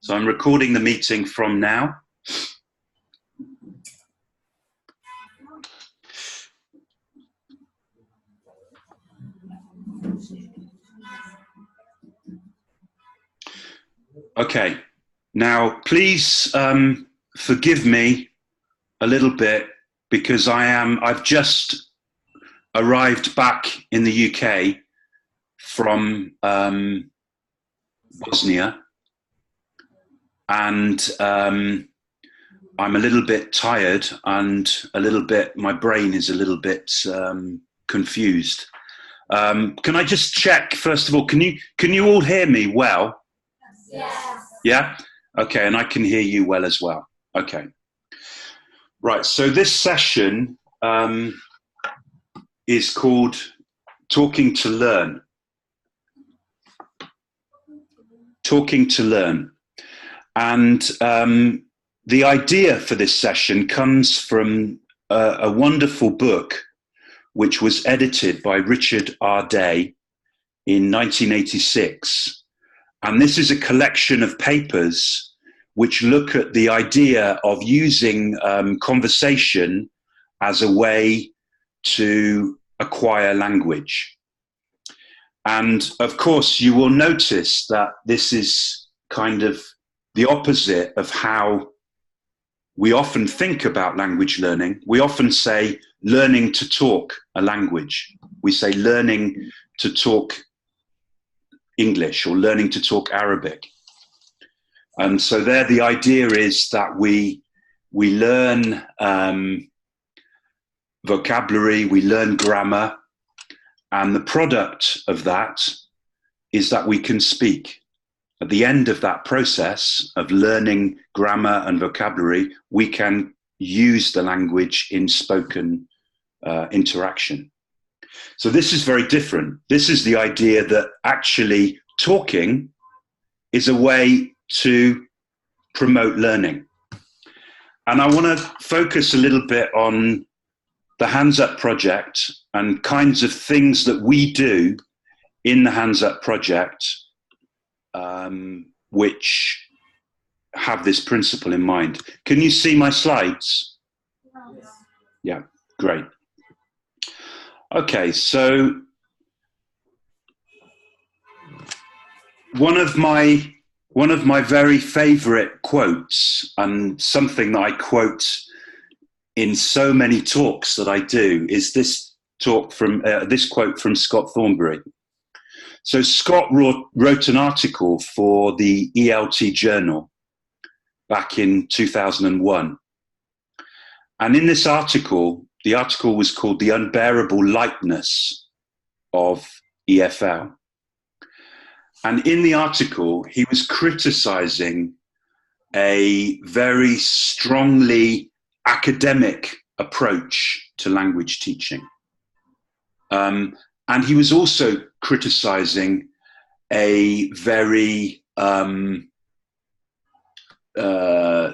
So I'm recording the meeting from now. Okay, now please forgive me a little bit because I've just arrived back in the UK from Bosnia, and I'm a little bit tired and my brain is a little bit confused. Can I just check, first of all, can you all hear me well? Yes. Yeah? Okay, and I can hear you well as well. Okay. Right, so this session is called Talking to Learn. Talking to Learn. And the idea for this session comes from a wonderful book which was edited by Richard R. Day in 1986. And this is a collection of papers which look at the idea of using conversation as a way to acquire language. And of course, you will notice that this is kind of the opposite of how we often think about language learning. We often say learning to talk a language. We say learning to talk English or learning to talk Arabic. And so there the idea is that we learn vocabulary, we learn grammar, and the product of that is that we can speak. At the end of that process of learning grammar and vocabulary, we can use the language in spoken interaction. So this is very different. This is the idea that actually talking is a way to promote learning. And I want to focus a little bit on the Hands Up project and kinds of things that we do in the Hands Up project which have this principle in mind. Can you see my slides? Yeah, great. Okay, so one of my very favorite quotes, and something that I quote in so many talks that I do, is this quote from Scott Thornberry. So Scott wrote an article for the ELT Journal back in 2001. And in this article, the article was called The Unbearable Lightness of EFL. And in the article, he was criticizing a very strongly academic approach to language teaching. And he was also criticizing a very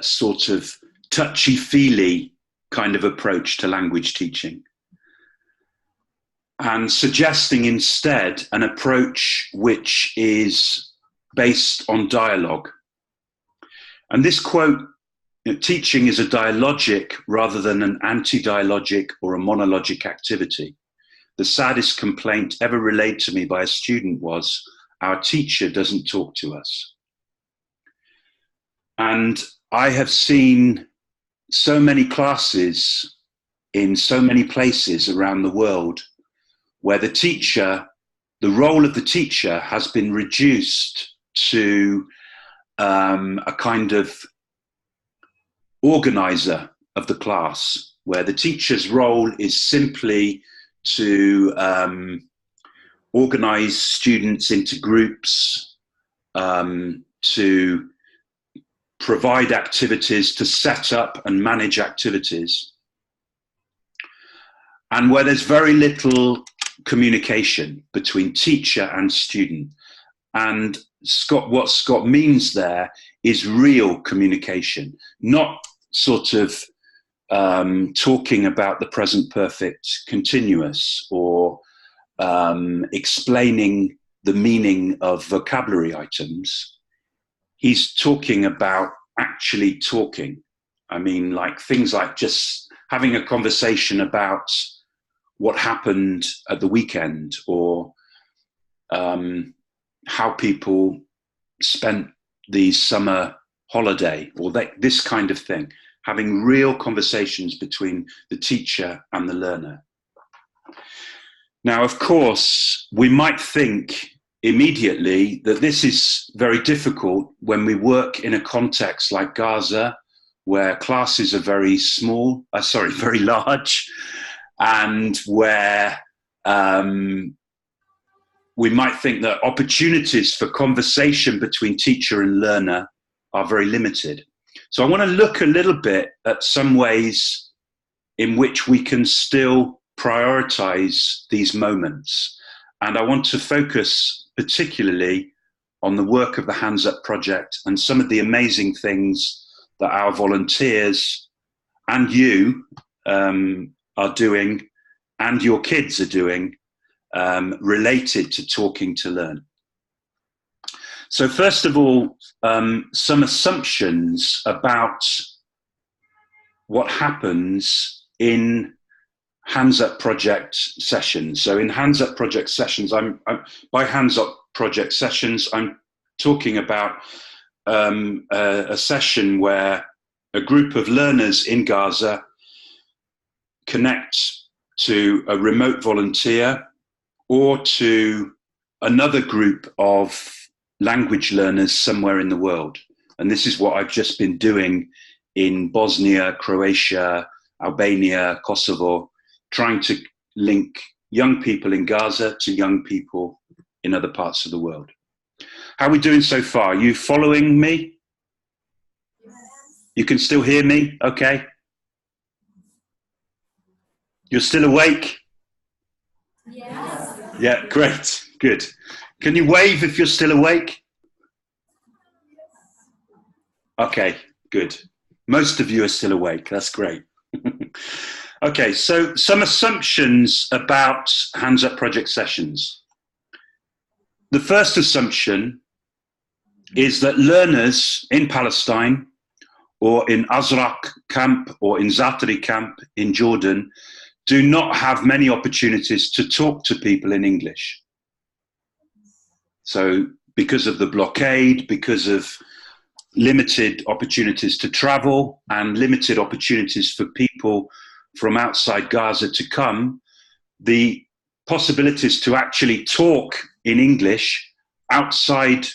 sort of touchy-feely kind of approach to language teaching, and suggesting instead an approach which is based on dialogue. And this quote, teaching is a dialogic rather than an anti-dialogic or a monologic activity. The saddest complaint ever relayed to me by a student was, our teacher doesn't talk to us. And I have seen so many classes in so many places around the world where the role of the teacher has been reduced to a kind of organizer of the class, where the teacher's role is simply to organize students into groups, to provide activities, to set up and manage activities, and where there's very little communication between teacher and student. And what Scott means there is real communication, not sort of talking about the present perfect continuous or explaining the meaning of vocabulary items. he's talking about actually talking. I mean, like things like just having a conversation about what happened at the weekend, or how people spent the summer holiday, or this kind of thing. Having real conversations between the teacher and the learner. Now, of course, we might think immediately that this is very difficult when we work in a context like Gaza, where classes are very small, very large, and where we might think that opportunities for conversation between teacher and learner are very limited. So I want to look a little bit at some ways in which we can still prioritize these moments. And I want to focus particularly on the work of the Hands Up Project and some of the amazing things that our volunteers and you are doing, and your kids are doing, related to Talking to Learn. So first of all, some assumptions about what happens in Hands Up Project sessions. So in Hands Up Project sessions, by Hands Up Project sessions, I'm talking about a session where a group of learners in Gaza connect to a remote volunteer or to another group of language learners somewhere in the world. And this is what I've just been doing in Bosnia, Croatia, Albania, Kosovo, trying to link young people in Gaza to young people in other parts of the world. How are we doing so far? Are you following me? You can still hear me? Okay. You're still awake? Yes. Yeah, great. Good. Can you wave if you're still awake? Okay, good. Most of you are still awake. That's great. Okay, so some assumptions about Hands Up Project sessions. The first assumption is that learners in Palestine or in Azraq camp or in Zatari camp in Jordan do not have many opportunities to talk to people in English. So because of the blockade, because of limited opportunities to travel and limited opportunities for people from outside Gaza to come, the possibilities to actually talk in English outside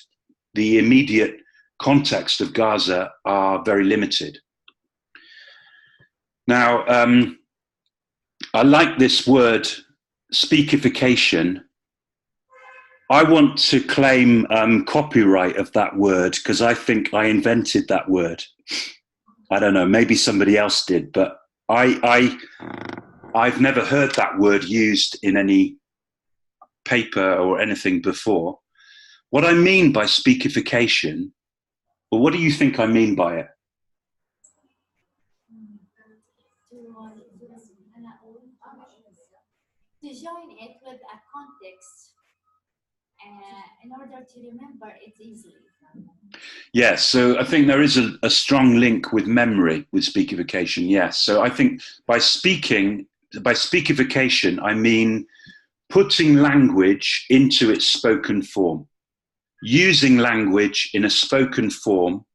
the immediate context of Gaza are very limited. Now, I like this word, speakification. I want to claim copyright of that word because I think I invented that word. I don't know, maybe somebody else did, but I've never heard that word used in any paper or anything before. What I mean by speakification, well, what do you think I mean by it? To join it with a context in order to remember it easily. Yes, so I think there is a strong link with memory with speakification, yes. So I think by speakification, I mean putting language into its spoken form, using language in a spoken form.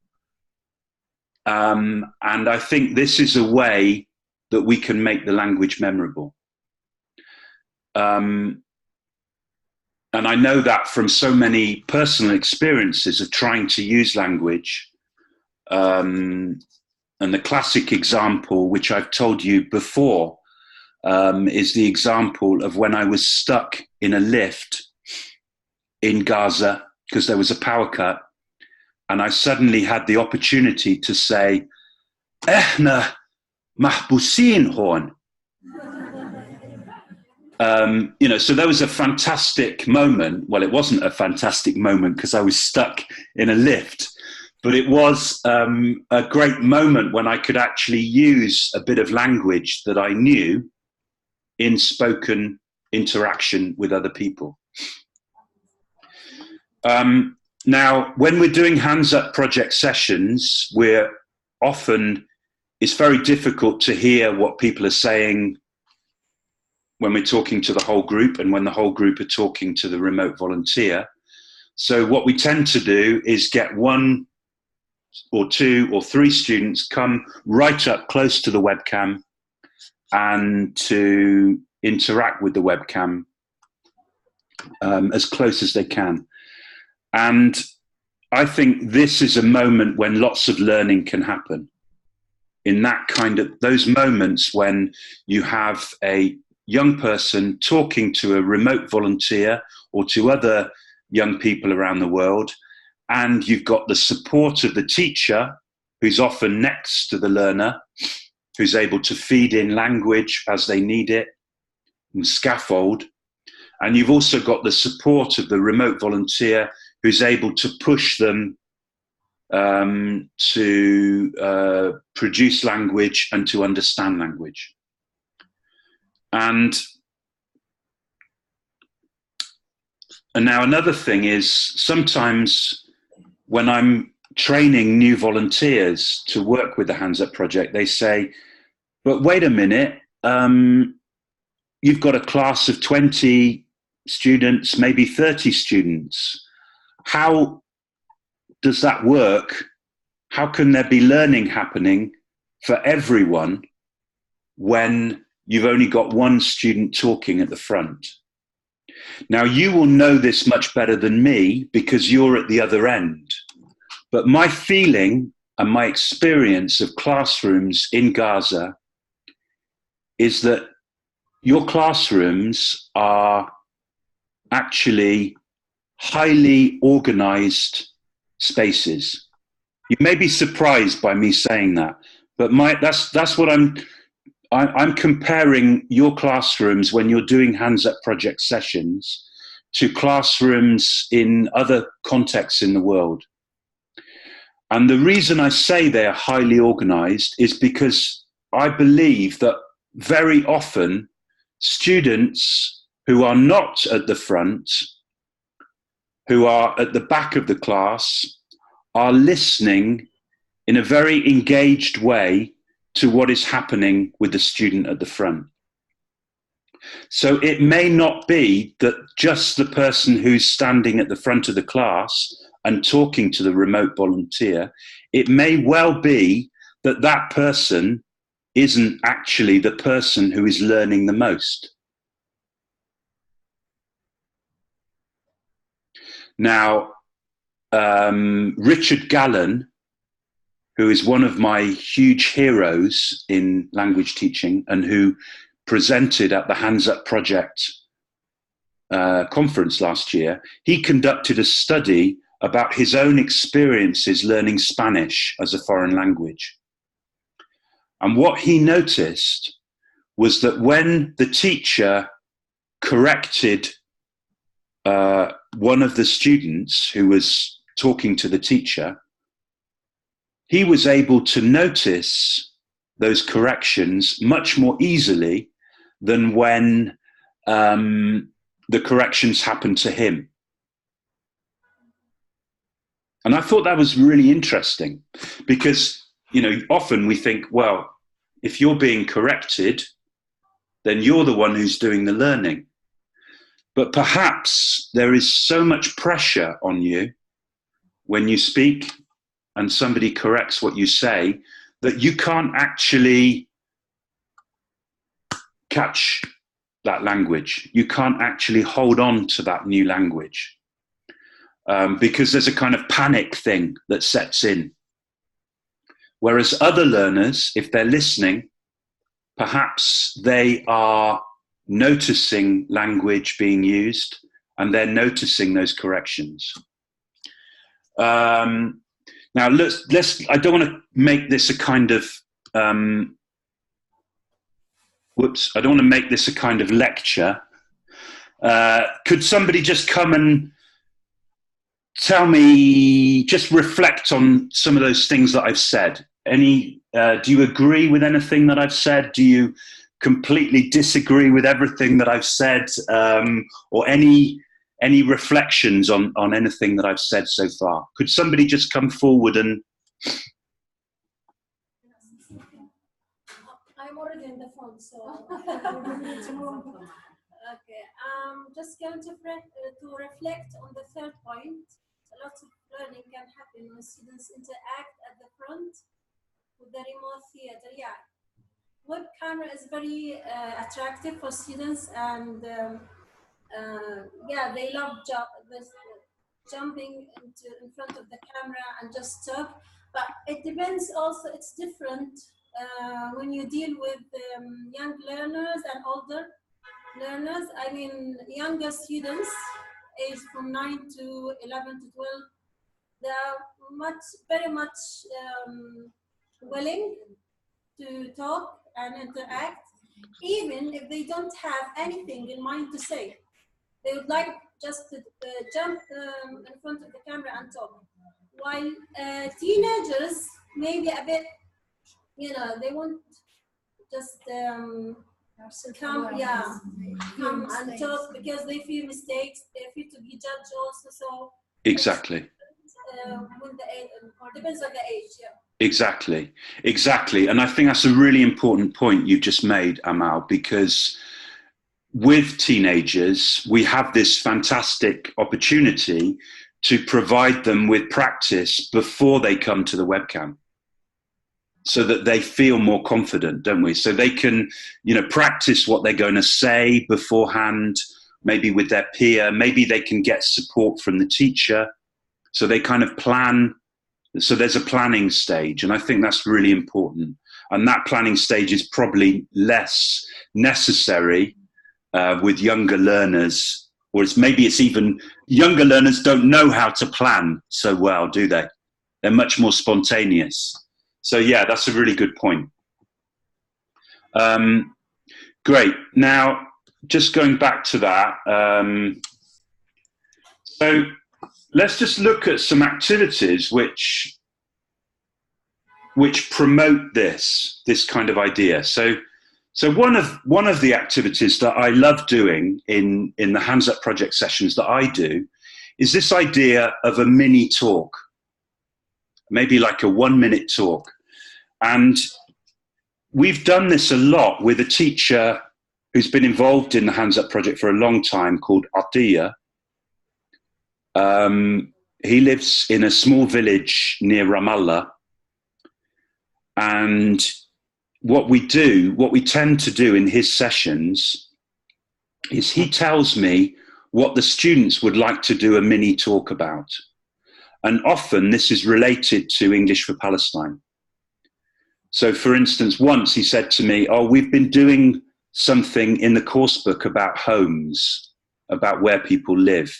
And I think this is a way that we can make the language memorable. And I know that from so many personal experiences of trying to use language. And the classic example, which I've told you before, is the example of when I was stuck in a lift in Gaza because there was a power cut. And I suddenly had the opportunity to say, "Ehna mahbusin hon." So there was a fantastic moment. Well, it wasn't a fantastic moment because I was stuck in a lift, but it was a great moment when I could actually use a bit of language that I knew in spoken interaction with other people. Now, when we're doing hands up project sessions, it's very difficult to hear what people are saying when we're talking to the whole group and when the whole group are talking to the remote volunteer. So what we tend to do is get one or two or three students come right up close to the webcam and to interact with the webcam as close as they can. And I think this is a moment when lots of learning can happen. In those moments when you have a young person talking to a remote volunteer or to other young people around the world, and you've got the support of the teacher who's often next to the learner, who's able to feed in language as they need it and scaffold. And you've also got the support of the remote volunteer who's able to push them to produce language and to understand language. And now another thing is, sometimes when I'm training new volunteers to work with the Hands Up project, they say, but wait a minute, you've got a class of 20 students, maybe 30 students. How does that work? How can there be learning happening for everyone when you've only got one student talking at the front? Now, you will know this much better than me because you're at the other end. But my feeling and my experience of classrooms in Gaza is that your classrooms are actually highly organized spaces. You may be surprised by me saying that, but that's what I'm comparing your classrooms when you're doing Hands Up project sessions to classrooms in other contexts in the world. And the reason I say they're highly organized is because I believe that very often students who are not at the front, who are at the back of the class, are listening in a very engaged way to what is happening with the student at the front. So it may not be that just the person who's standing at the front of the class and talking to the remote volunteer, it may well be that that person isn't actually the person who is learning the most. Now, Richard Gallen, who is one of my huge heroes in language teaching and who presented at the Hands Up Project conference last year, he conducted a study about his own experiences learning Spanish as a foreign language. And what he noticed was that when the teacher corrected one of the students who was talking to the teacher, he was able to notice those corrections much more easily than when the corrections happened to him. And I thought that was really interesting because, you know, often we think, well, if you're being corrected, then you're the one who's doing the learning. But perhaps there is so much pressure on you when you speak and somebody corrects what you say that you can't actually catch that language. You can't actually hold on to that new language because there's a kind of panic thing that sets in. Whereas other learners, if they're listening, perhaps they are noticing language being used and they're noticing those corrections. Now, I don't want to make this a kind of, I don't want to make this a kind of lecture. Could somebody just come and tell me, just reflect on some of those things that I've said? Do you agree with anything that I've said? Do you completely disagree with everything that I've said? Or any any reflections on anything that I've said so far? Could somebody just come forward and... I'm already in the front, so okay. Just going to reflect on the third point. A lot of learning can happen when students interact at the front with the remote theater. Yeah, web camera is very attractive for students, and yeah, they love jumping in front of the camera and just talk. But it depends also, it's different when you deal with young learners and older learners. I mean, younger students, aged from 9 to 11 to 12, they are very much willing to talk and interact, even if they don't have anything in mind to say. They would like just to jump in front of the camera and talk. While teenagers, maybe a bit, you know, they want just come and talk because they fear mistakes, they fear to be judged also. So Exactly. With the age, or depends on the age, yeah. Exactly, exactly. And I think that's a really important point you just made, Amal, because with teenagers, we have this fantastic opportunity to provide them with practice before they come to the webcam, so that they feel more confident, don't we? So they can, you know, practice what they're going to say beforehand, maybe with their peer, maybe they can get support from the teacher. So they kind of plan. So there's a planning stage, and I think that's really important. And that planning stage is probably less necessary with younger learners, or maybe it's even younger learners don't know how to plan so well, do they? They're much more spontaneous. So yeah, that's a really good point. Great. Now, just going back to that. So let's just look at some activities which promote this kind of idea. So one of the activities that I love doing in the Hands Up Project sessions that I do is this idea of a mini talk, maybe like a 1-minute talk. And we've done this a lot with a teacher who's been involved in the Hands Up Project for a long time called Atiya. He lives in a small village near Ramallah. And what we tend to do in his sessions is he tells me what the students would like to do a mini talk about. And often this is related to English for Palestine. So for instance, once he said to me, oh, we've been doing something in the course book about homes, about where people live.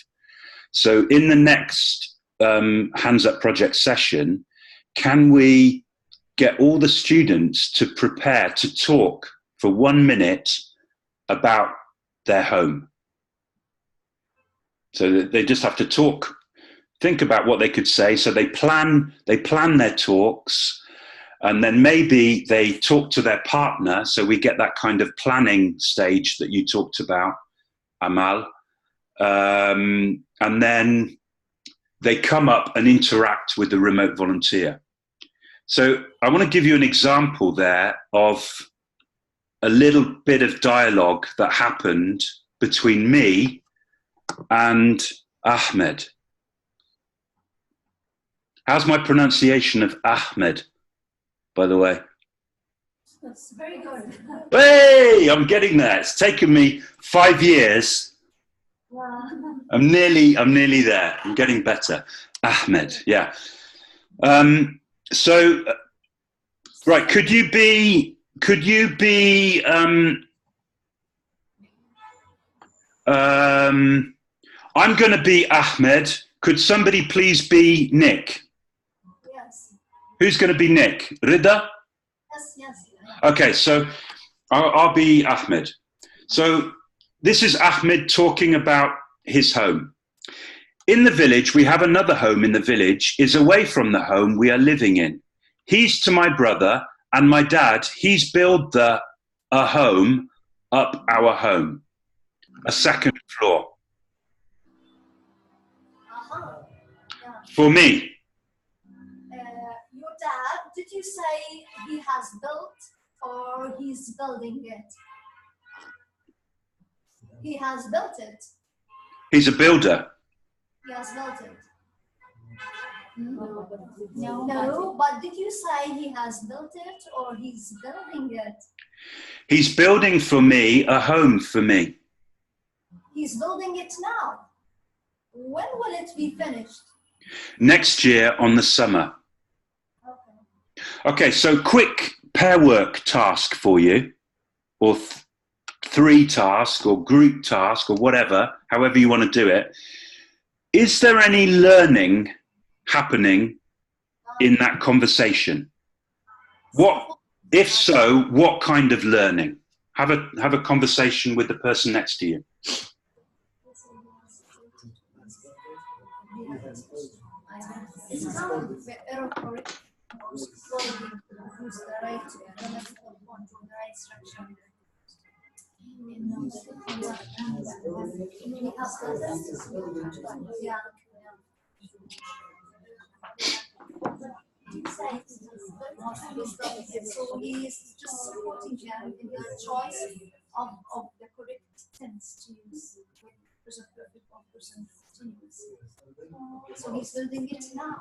So in the next Hands Up Project session, can we get all the students to prepare to talk for 1 minute about their home? So they just have to talk, think about what they could say. So they plan their talks, and then maybe they talk to their partner. So we get that kind of planning stage that you talked about, Amal. And then they come up and interact with the remote volunteer. So I want to give you an example there of a little bit of dialogue that happened between me and Ahmed. How's my pronunciation of Ahmed, by the way? That's very good. Hey, I'm getting there. It's taken me 5 years. Wow. I'm nearly there. I'm getting better. Ahmed, yeah. So, right, could you be I'm going to be Ahmed. Could somebody please be Nick? Yes. Who's going to be Nick? Rida? Yes. Okay, so I'll be Ahmed. So this is Ahmed talking about his home. In the village, we have another home in the village, is away from the home we are living in. He's to my brother, and my dad, he's built a home up our home, a second floor. For me. Your dad, did you say he has built or he's building it? He has built it. He's a builder. He has built it. No, No, but did you say he has built it or he's building it? He's building for me a home for me. He's building it now. When will it be finished? Next year on the summer. Okay, so quick pair work task for you, or three task or group task or whatever, however you want to do it. Is there any learning happening in that conversation? What, if so, what kind of learning? Have a conversation with the person next to you. So he is just supporting them in their choice of the correct tense to use, present perfect or present continuous. So he's building it now.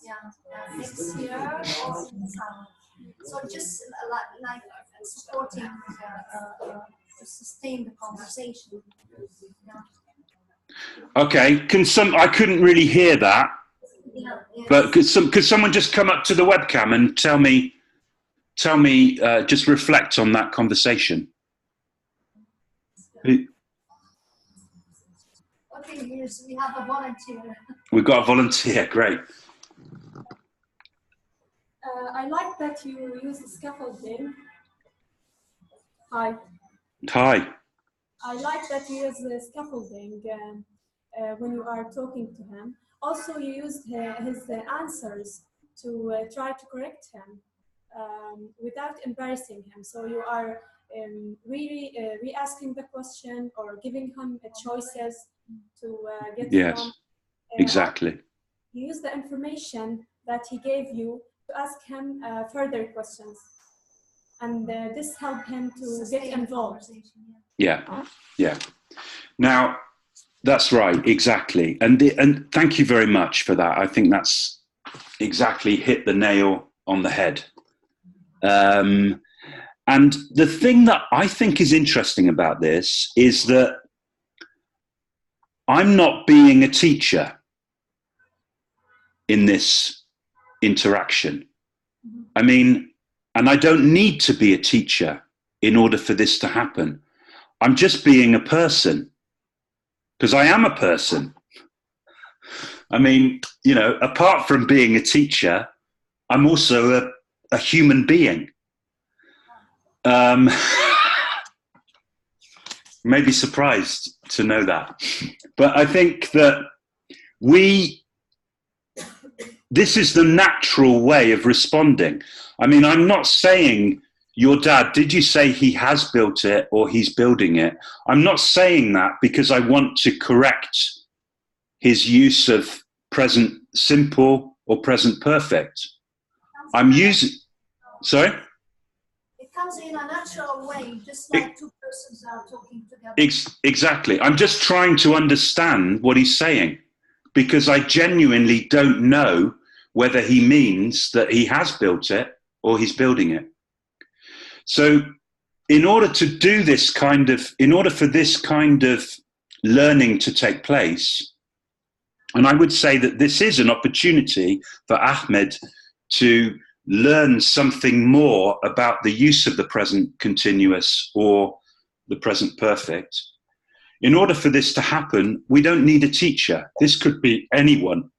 Yeah, next year or summer. So just like supporting to sustain the conversation. Yeah. Okay, I couldn't really hear that. Yeah, yes. But could someone just come up to the webcam and tell me, just reflect on that conversation? Okay, yes, we have a volunteer. We've got a volunteer, great. I like that you use scaffolding. Hi. Hi. I like that you use the scaffolding when you are talking to him. Also, you used his answers to try to correct him without embarrassing him. So you are really re-asking the question or giving him choices to get Yes, from. exactly. You use the information that he gave you to ask him further questions. And this helped him to get involved. Yeah, yeah. Now, that's right, exactly. And thank you very much for that. I think that's exactly hit the nail on the head. And the thing that I think is interesting about this is that I'm not being a teacher in this interaction. I mean, and I don't need to be a teacher in order for this to happen. I'm just being a person, because I am a person. I mean, you know, apart from being a teacher, I'm also a human being. Maybe surprised to know that. But I think that this is the natural way of responding. I mean, I'm not saying, your dad, did you say he has built it or he's building it? I'm not saying that because I want to correct his use of present simple or present perfect. I'm using, sorry? It comes in a natural way, just like two persons are talking together. Exactly. I'm just trying to understand what he's saying, because I genuinely don't know whether he means that he has built it or he's building it. So in order to do this in order for this kind of learning to take place, and I would say that this is an opportunity for Ahmed to learn something more about the use of the present continuous or the present perfect. In order for this to happen, we don't need a teacher. This could be anyone.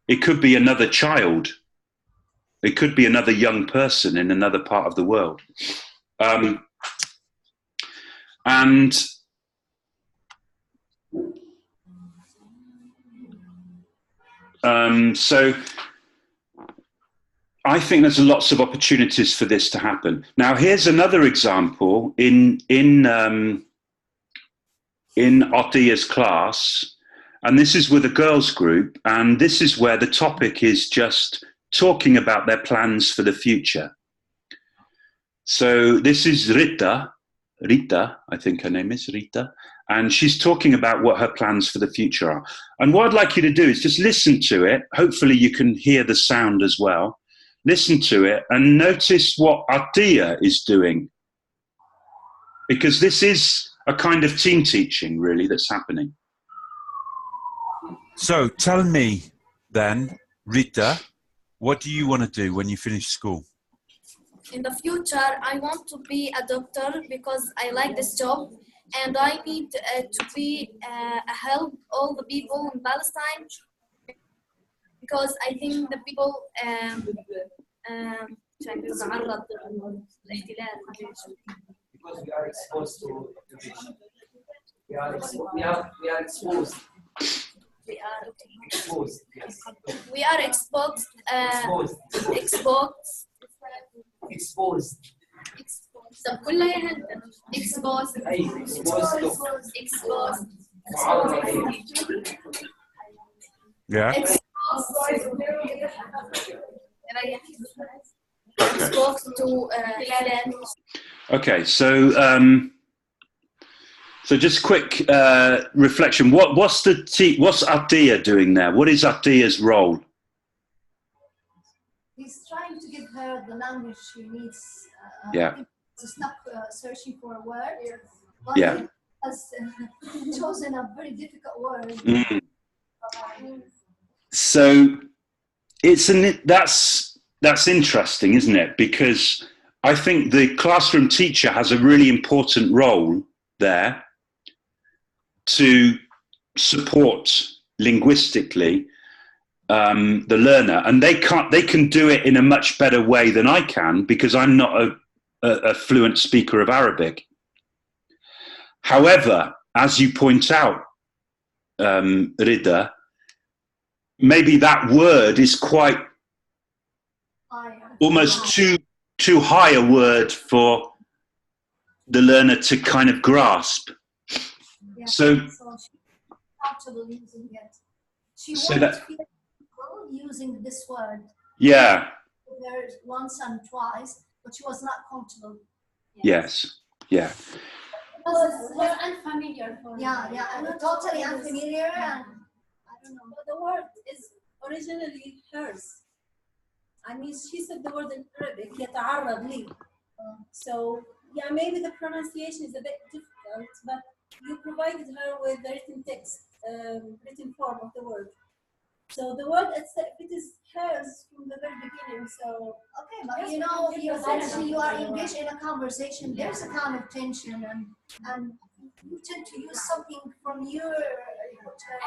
It could be another child. It could be another young person in another part of the world. So I think there's lots of opportunities for this to happen. Now, here's another example in Atiya's class. And this is with a girls group. And this is where the topic is just talking about their plans for the future. So this is Rita, I think her name is Rita, and she's talking about what her plans for the future are. And what I'd like you to do is just listen to it. Hopefully you can hear the sound as well. Listen to it and notice what Atiya is doing. Because this is a kind of team teaching, really, that's happening. So tell me then, Rita, what do you want to do when you finish school? In the future, I want to be a doctor because I like this job, and I need to be help all the people in Palestine because I think the people because we are exposed to we are exposed. Exposed. Yes. We are exposed. Exposed. Exposed. طب كلها exposed. Exposed. Yeah. Exposed to Okay, so just quick reflection. What's Atiya doing there? What is Atiya's role? He's trying to give her the language she needs. Yeah. To stop searching for a word. But Yeah. he has chosen a very difficult word. Mm. So that's interesting, isn't it? Because I think the classroom teacher has a really important role there to support linguistically the learner, and they can do it in a much better way than I can because I'm not a fluent speaker of Arabic. However, as you point out, Rida, maybe that word is quite almost too high a word for the learner to kind of grasp. Yeah. So she's comfortable using it. She So wanted that- to feel using this word yeah, there once and twice, but she was not comfortable. yes, yeah. It's unfamiliar for me. Yeah, and totally unfamiliar, and I don't know. But the word is originally hers. I mean, she said the word in Arabic, يتعرض لي. So, yeah, maybe the pronunciation is a bit difficult, but you provided her with the written text, written form of the word. So the word itself, it is hers from the very beginning. So Okay, but you know, you are engaged in a conversation. There's a kind of tension, and you tend to use something from your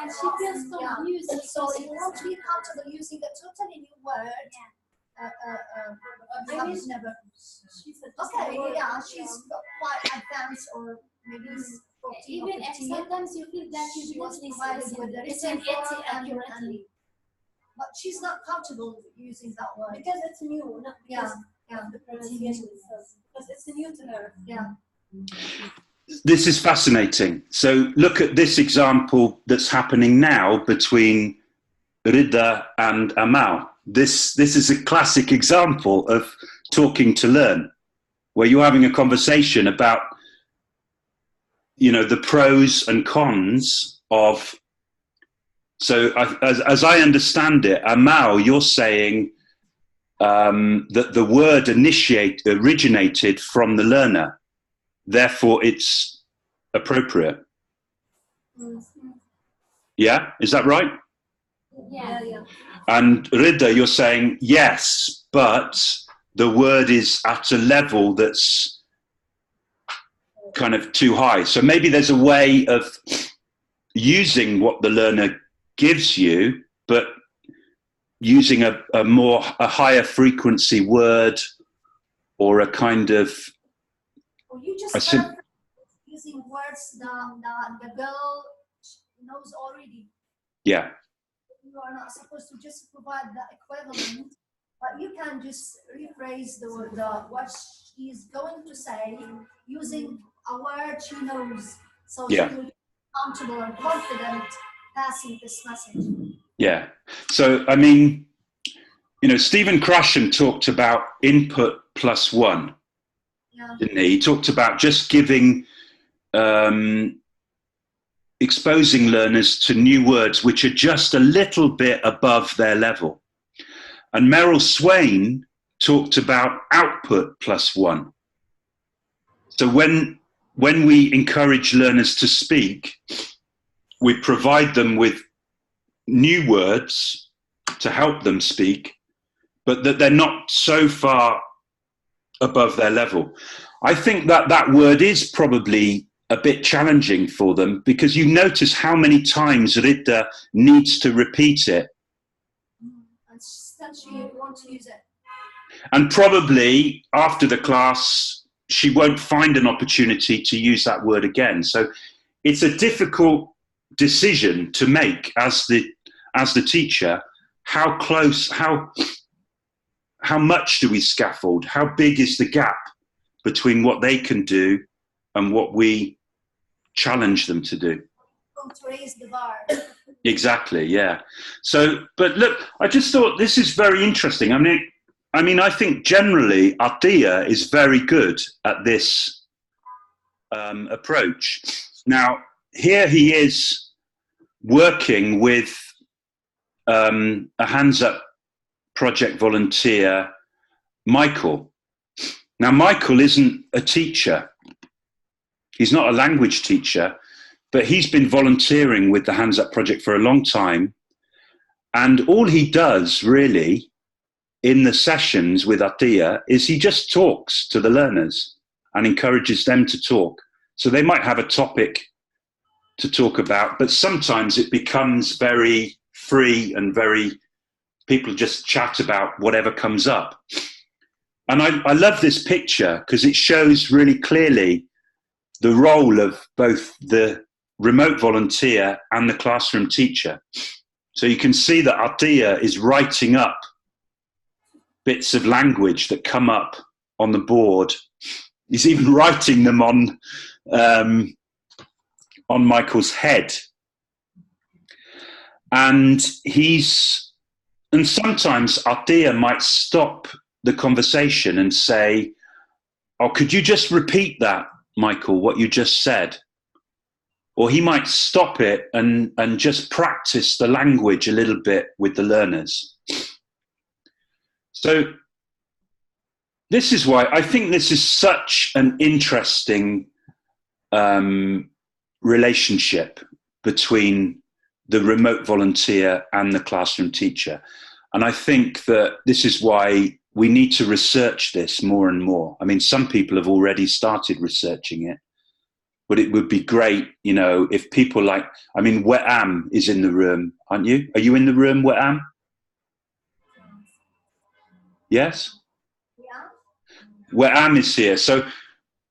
and she feels confused. Yeah. So you want to be comfortable using a totally new word. I mean, never. She said Okay, yeah, she's quite advanced, or maybe 14 Even or if 15. sometimes you feel that you She was didn't provided with the listen, written form and but she's not comfortable using that word. because it's new, not because Yeah. of the pronunciation itself. Because it's new to her. Yeah. This is fascinating. So look at this example that's happening now between Rida and Amal. This is a classic example of talking to learn, where you're having a conversation about, you know, the pros and cons of. So as I understand it, Amal, you're saying that the word originated from the learner, therefore it's appropriate. Mm-hmm. Yeah, is that right? Yeah. And Rida, you're saying yes, but the word is at a level that's kind of too high. So maybe there's a way of using what the learner gives you, but using a higher frequency word, or a kind of. Or you just using words that the girl knows already. Yeah. You are not supposed to just provide the equivalent, but you can just rephrase what she's going to say using a word she knows, so Yeah. she will be comfortable and confident passing this message. Yeah. So, I mean, you know, Stephen Krashen talked about input plus one, Yeah. didn't he? He talked about just giving, exposing learners to new words which are just a little bit above their level. And Merrill Swain talked about output plus one. So when we encourage learners to speak, we provide them with new words to help them speak, but that they're not so far above their level. I think that that word is probably a bit challenging for them, because you notice how many times Rita needs to repeat it. And still she wants to use it. And probably after the class, she won't find an opportunity to use that word again. So it's a difficult decision to make as the teacher. How close, how much do we scaffold? How big is the gap between what they can do and what we challenge them to do? To raise the bar. Exactly, yeah. So, but look, I just thought this is very interesting. I mean, I think generally Atiyah is very good at this approach. Now, here he is working with a Hands Up project volunteer, Michael. Now, Michael isn't a teacher. He's not a language teacher, but he's been volunteering with the Hands Up project for a long time. And all he does really in the sessions with Atiyah is he just talks to the learners and encourages them to talk. So they might have a topic to talk about, but sometimes it becomes very free and people just chat about whatever comes up. And I love this picture because it shows really clearly the role of both the remote volunteer and the classroom teacher. So you can see that Atiyah is writing up bits of language that come up on the board. He's even writing them on Michael's head. And sometimes Atiyah might stop the conversation and say, "Oh, could you just repeat that, Michael, what you just said?" Or he might stop it and just practice the language a little bit with the learners. So this is why I think this is such an interesting relationship between the remote volunteer and the classroom teacher. And I think that this is why we need to research this more and more. I mean, some people have already started researching it, but it would be great, you know, if people like, I mean, Wetam is in the room, aren't you? Are you in the room, Wetam? Yes? Yeah. Wetam is here. So,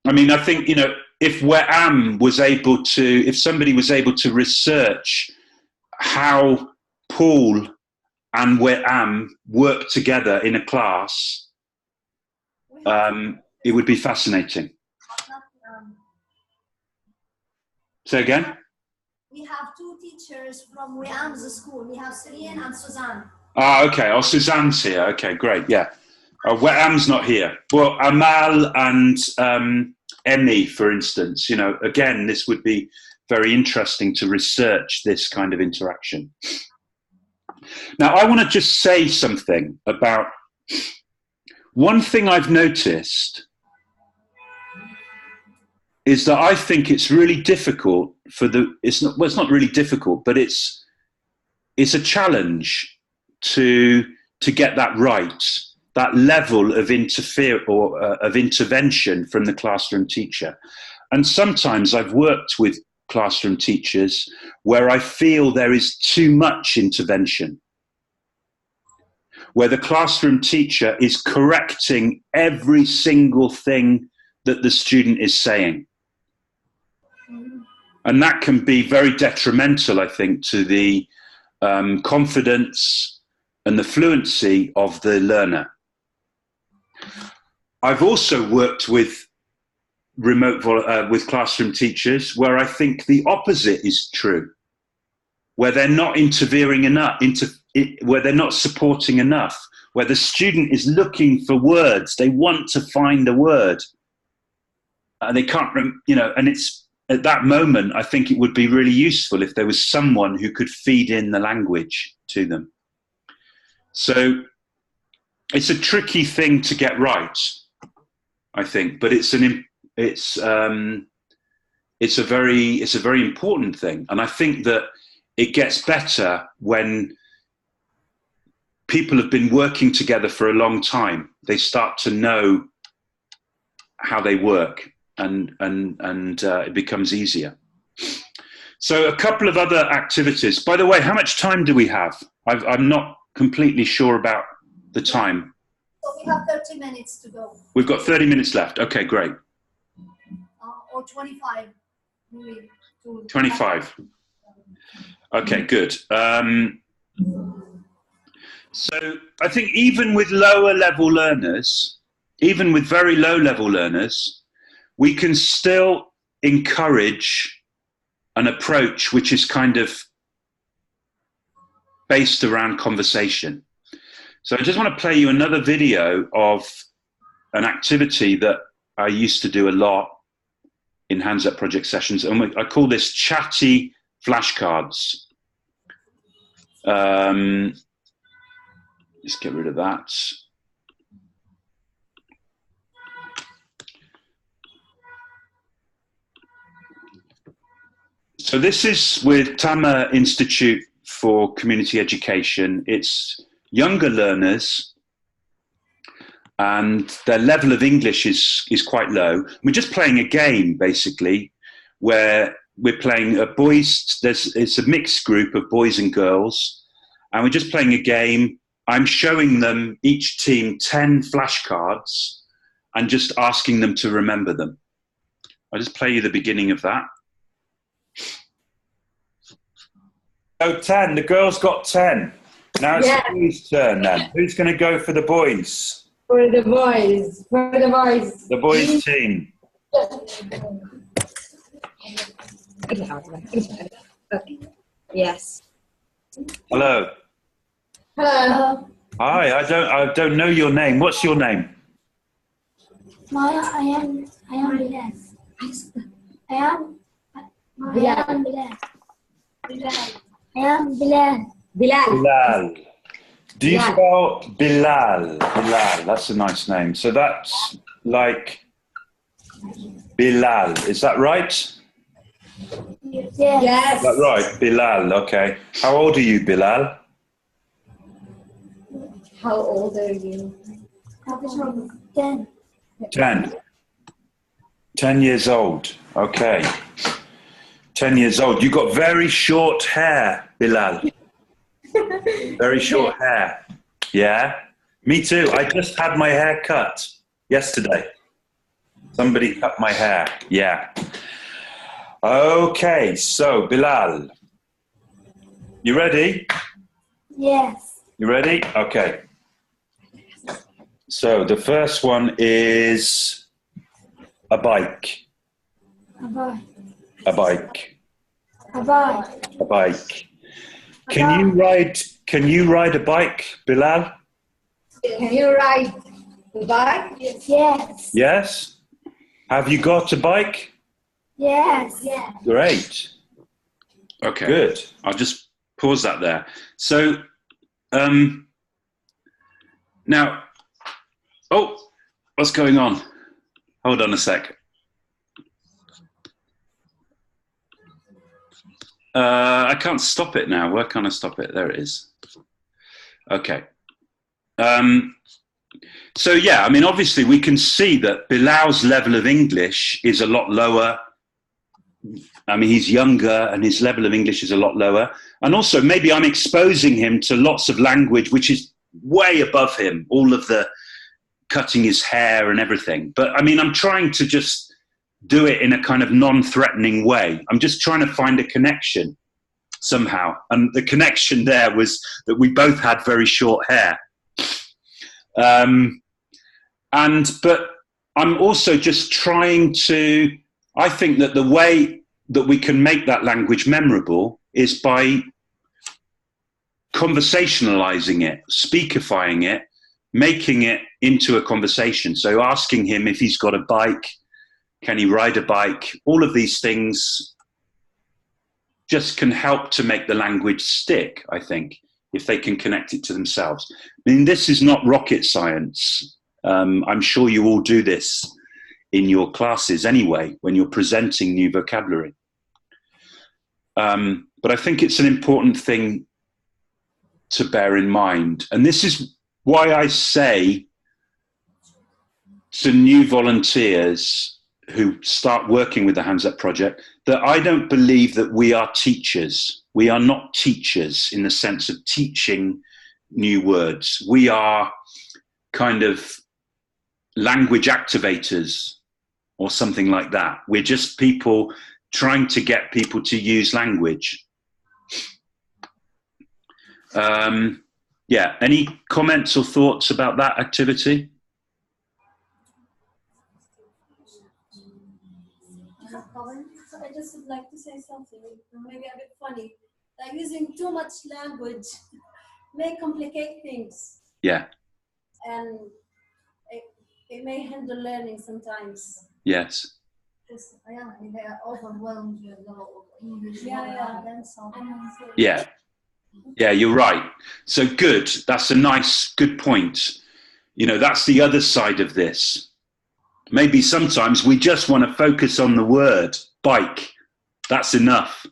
I mean, I think, you know, if Wetam was able to, if somebody was able to research how Paul and Wetam work together in a class, it would be fascinating. Say again? We have two teachers from Weam's school. We have Serene and Suzanne. Ah, okay. Oh, Suzanne's here. Okay, great. Yeah. Wetam's not here. Well, Amal and Emmy, for instance, you know, again, this would be very interesting to research this kind of interaction. Now, I want to just say something about one thing I've noticed is that I think it's really difficult for it's not really difficult, but it's a challenge to get that right, that level of of intervention from the classroom teacher. And sometimes I've worked with classroom teachers where I feel there is too much intervention, where the classroom teacher is correcting every single thing that the student is saying. And that can be very detrimental, I think, to the confidence and the fluency of the learner. I've also worked with with classroom teachers where I think the opposite is true. where they're not interfering enough, where they're not supporting enough, where the student is looking for words, they want to find a word, and they can't, and it's at that moment, I think it would be really useful if there was someone who could feed in the language to them. So it's a tricky thing to get right, I think, but it's a very important thing, and I think that it gets better when people have been working together for a long time. They start to know how they work, and it becomes easier. So a couple of other activities. By the way, how much time do we have? I'm not completely sure about the time. So we have 30 minutes to go. We've got 30 minutes left. Okay, great. Or 25. Maybe 25. Okay, good. So I think even with lower level learners, even with very low level learners, we can still encourage an approach which is kind of based around conversation. So I just want to play you another video of an activity that I used to do a lot in Hands Up Project sessions, and I call this chatty flashcards. Let's get rid of that. So this is with Tama Institute for Community Education. It's younger learners, and their level of English is quite low. We're just playing a game, basically, where we're playing it's a mixed group of boys and girls, and we're just playing a game. I'm showing them, each team, 10 flashcards and just asking them to remember them. I'll just play you the beginning of that. So 10, the girls got 10. Now it's the boys' turn then. Who's going to go for the boys? For the boys. The boys' team. Okay. Yes. Hello. Hello. Hi, I don't know your name. What's your name? I am Bilal. Bilal. Do you spell Bilal? Bilal, that's a nice name. So that's like Bilal. Is that right? Yes. Is that right? Bilal, okay. How old are you, Bilal? How old are you? 10. 10. 10 years old. Okay. 10 years old. You got very short hair, Bilal. Very short hair. Yeah? Me too. I just had my hair cut yesterday. Somebody cut my hair. Yeah. Okay, so Bilal. You ready? Yes. You ready? Okay. So the first one is a bike. A bike. A bike. A bike. A bike. Can you ride a bike, Bilal? Can you ride the bike? Yes. Yes? Have you got a bike? Yes. Yes. Great. Okay. Good. I'll just pause that there. So now, what's going on? Hold on a sec. I can't stop it now. Where can I stop it? There it is. Okay. So yeah, I mean, obviously we can see that Bilal's level of English is a lot lower. I mean, he's younger and his level of English is a lot lower. And also maybe I'm exposing him to lots of language which is way above him, all of the cutting his hair and everything. But I mean, I'm trying to just do it in a kind of non-threatening way. I'm just trying to find a connection somehow. And the connection there was that we both had very short hair. But I'm also just trying I think that the way that we can make that language memorable is by conversationalizing it, speakifying it, making it into a conversation. So asking him if he's got a bike, can he ride a bike? All of these things just can help to make the language stick, I think, if they can connect it to themselves. I mean, this is not rocket science. I'm sure you all do this in your classes anyway, when you're presenting new vocabulary. But I think it's an important thing to bear in mind. And this is why I say to new volunteers who start working with the Hands Up Project that I don't believe that we are teachers. We are not teachers in the sense of teaching new words. We are kind of language activators or something like that. We're just people trying to get people to use language. Yeah, any comments or thoughts about that activity? So I just would like to say something, maybe a bit funny, that using too much language may complicate things. Yeah. And it may hinder learning sometimes. Yes. Yeah, they are overwhelmed with English. Yeah. Yeah. Yeah, you're right. So good. That's a nice, good point. You know, that's the other side of this. Maybe sometimes we just want to focus on the word bike. That's enough.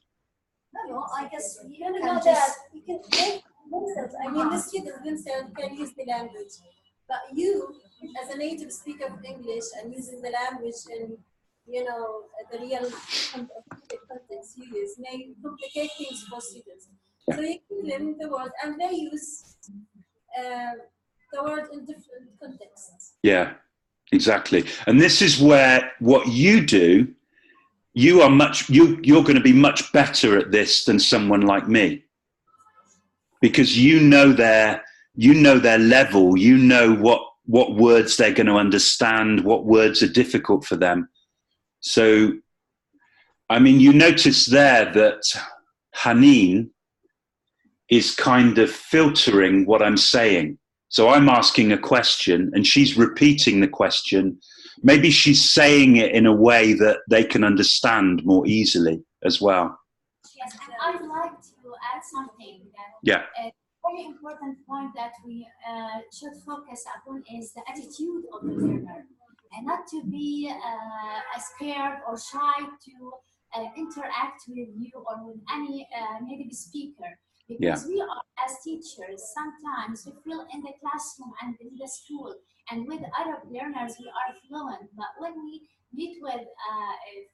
No, I guess you You can know just that you can make themselves. I mean, the students themselves can use the language, but you, as a native speaker of English and using the language in, you know, the real context you use, may complicate things for students. So you give them the word, and they use the word in different contexts. Yeah, exactly. And this is where what you do, you're going to be much better at this than someone like me, because you know their level, you know what words they're going to understand, what words are difficult for them. So, I mean, you notice there that Haneen is kind of filtering what I'm saying. So I'm asking a question and she's repeating the question. Maybe she's saying it in a way that they can understand more easily as well. Yes, and I'd like to add something. Yeah. A very important point that we should focus upon is the attitude of the learner, and not to be scared or shy to interact with you or with any native speaker. Because we are, as teachers, sometimes we feel in the classroom and in the school and with Arab learners we are fluent, but when we meet with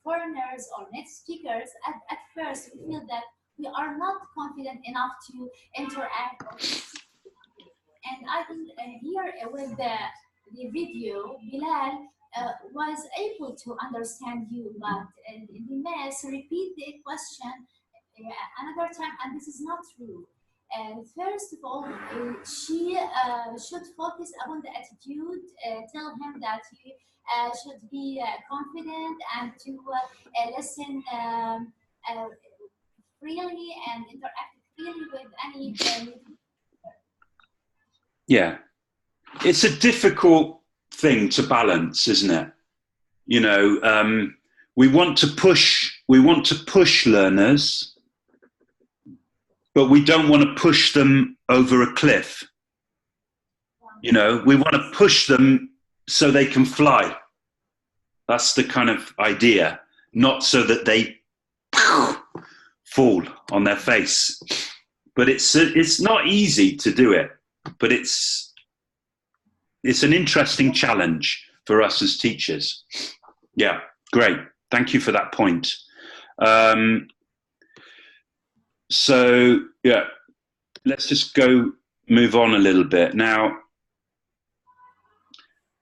foreigners or native speakers, at first we feel that we are not confident enough to interact. And I think here with the video, Bilal was able to understand you, but the miss repeat the question another time, and this is not true. First of all, she should focus on the attitude, tell him that he should be confident and to listen freely and interact freely with any Yeah. It's a difficult thing to balance, isn't it? You know, we want to push learners, but we don't want to push them over a cliff. You know, we want to push them so they can fly. That's the kind of idea, not so that they fall on their face. But it's not easy to do it, but it's an interesting challenge for us as teachers. Yeah, great. Thank you for that point. So, yeah, let's just move on a little bit. Now,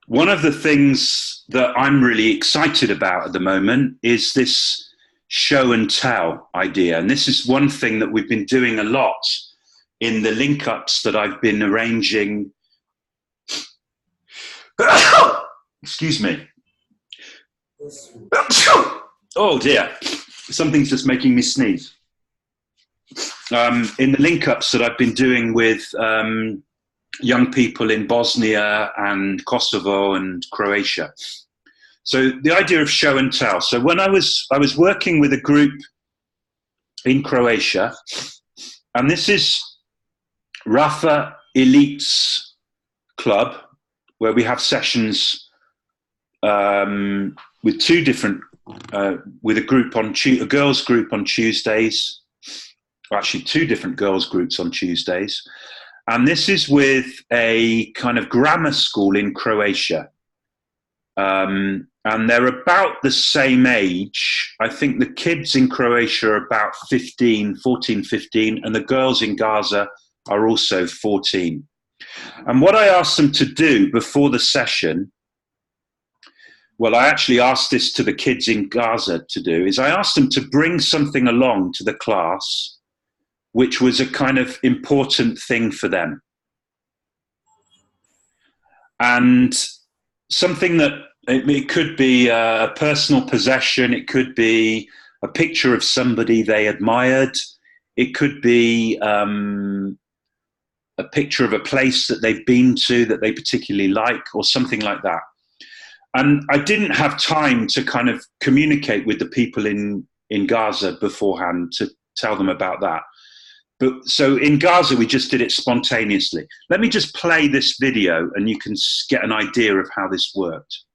one of the things that I'm really excited about at the moment is this show and tell idea. And this is one thing that we've been doing a lot in the link-ups that I've been arranging. Excuse me. Oh dear, something's just making me sneeze. in the link-ups that I've been doing with young people in Bosnia and Kosovo and Croatia. So the idea of show and tell. So when I was working with a group in Croatia, and this is Rafa Elite's club, where we have sessions with two different, with a girls group on Tuesdays, or actually two different girls groups on Tuesdays. And this is with a kind of grammar school in Croatia. And they're about the same age. I think the kids in Croatia are about 14, 15, and the girls in Gaza are also 14. And what I asked them to do before the session, well, I actually asked this to the kids in Gaza to do, is I asked them to bring something along to the class which was a kind of important thing for them. And something that, it could be a personal possession, it could be a picture of somebody they admired, it could be a picture of a place that they've been to that they particularly like, or something like that. And I didn't have time to kind of communicate with the people in Gaza beforehand to tell them about that. But so in Gaza, we just did it spontaneously. Let me just play this video and you can get an idea of how this worked.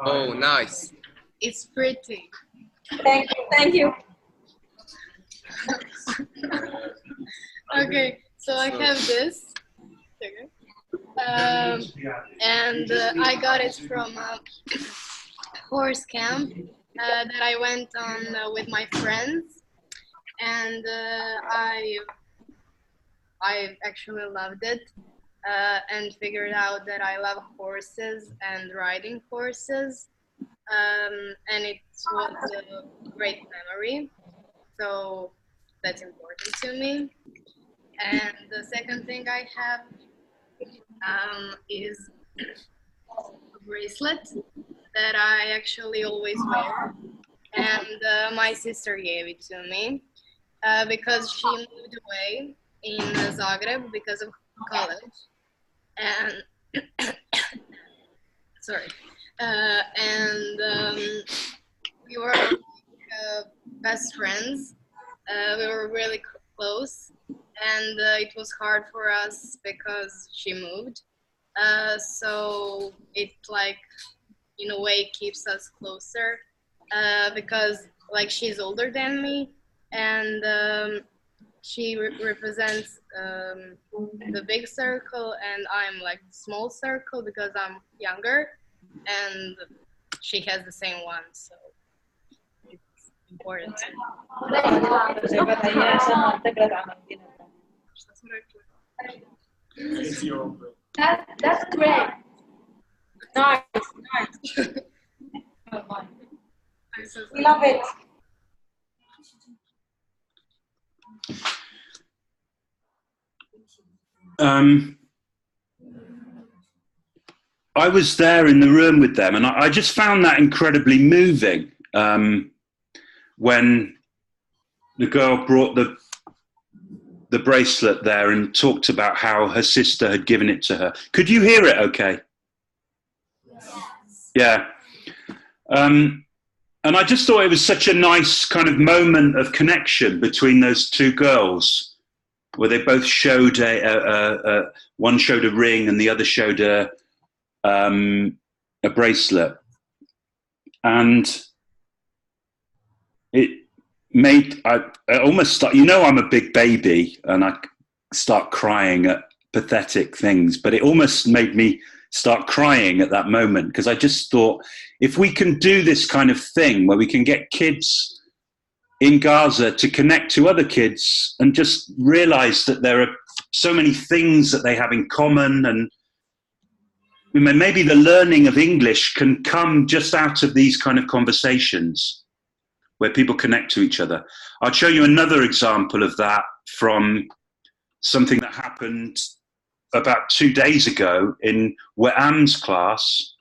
Oh, nice. It's pretty. Thank you. Thank you. Okay, so I have this. And I got it from a horse camp that I went on with my friends. And I actually loved it and figured out that I love horses and riding horses. And it was a great memory, so that's important to me. And the second thing I have is a bracelet that I actually always wear, and my sister gave it to me because she moved away in Zagreb because of college, and sorry. We were best friends. We were really close, and it was hard for us because she moved. So it, like, in a way keeps us closer because, like, she's older than me, and she represents the big circle, and I'm like the small circle because I'm younger, and she has the same one, so it's important. That's great. Nice, nice. We love it. I was there in the room with them, and I just found that incredibly moving when the girl brought the bracelet there and talked about how her sister had given it to her. Could you hear it okay? Yes. Yeah. And I just thought it was such a nice kind of moment of connection between those two girls, where they both showed one showed a ring and the other showed a bracelet, and it made I almost start. You know, I'm a big baby, and I start crying at pathetic things, but it almost made me start crying at that moment, because I just thought, if we can do this kind of thing where we can get kids in Gaza to connect to other kids and just realize that there are so many things that they have in common, and maybe the learning of English can come just out of these kind of conversations where people connect to each other. I'll show you another example of that from something that happened about 2 days ago in We'am's class.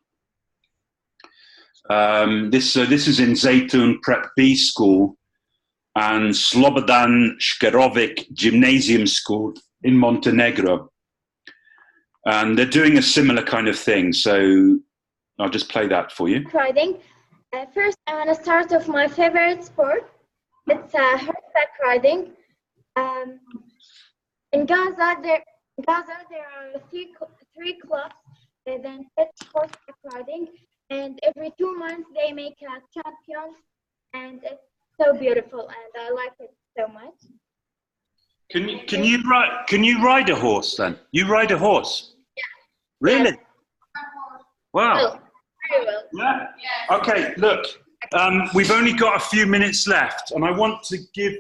This is in Zaytun Prep B School and Slobodan Shkerovic Gymnasium School in Montenegro. And they're doing a similar kind of thing. So I'll just play that for you. Riding. First, I want to start off my favorite sport. It's horseback riding. In Gaza, there are three clubs that then fit horseback riding, and every 2 months they make champions, and it's so beautiful, and I like it so much. Can you ride a horse then? You ride a horse? Yeah. Really? Yes. Wow. Well, very well. Yeah. Okay, look, we've only got a few minutes left, and I want to give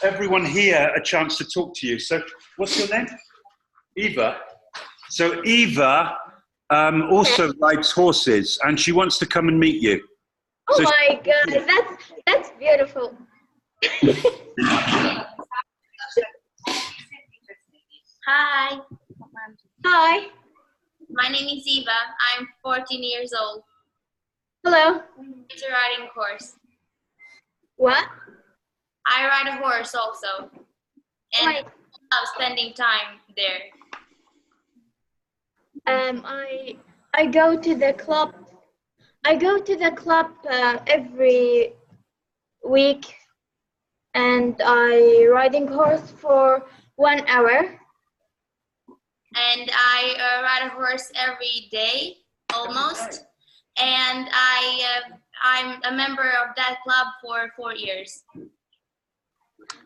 everyone here a chance to talk to you. So, what's your name? Eva. So, Eva also rides horses, and she wants to come and meet you. Oh my God, that's beautiful. Hi. Hi. My name is Eva. I'm 14 years old. Hello. It's a riding horse. What? I ride a horse also. And I love spending time there. I go to the club. I go to the club every week, and I riding horse for 1 hour. And I ride a horse every day, almost. And I'm a member of that club for 4 years.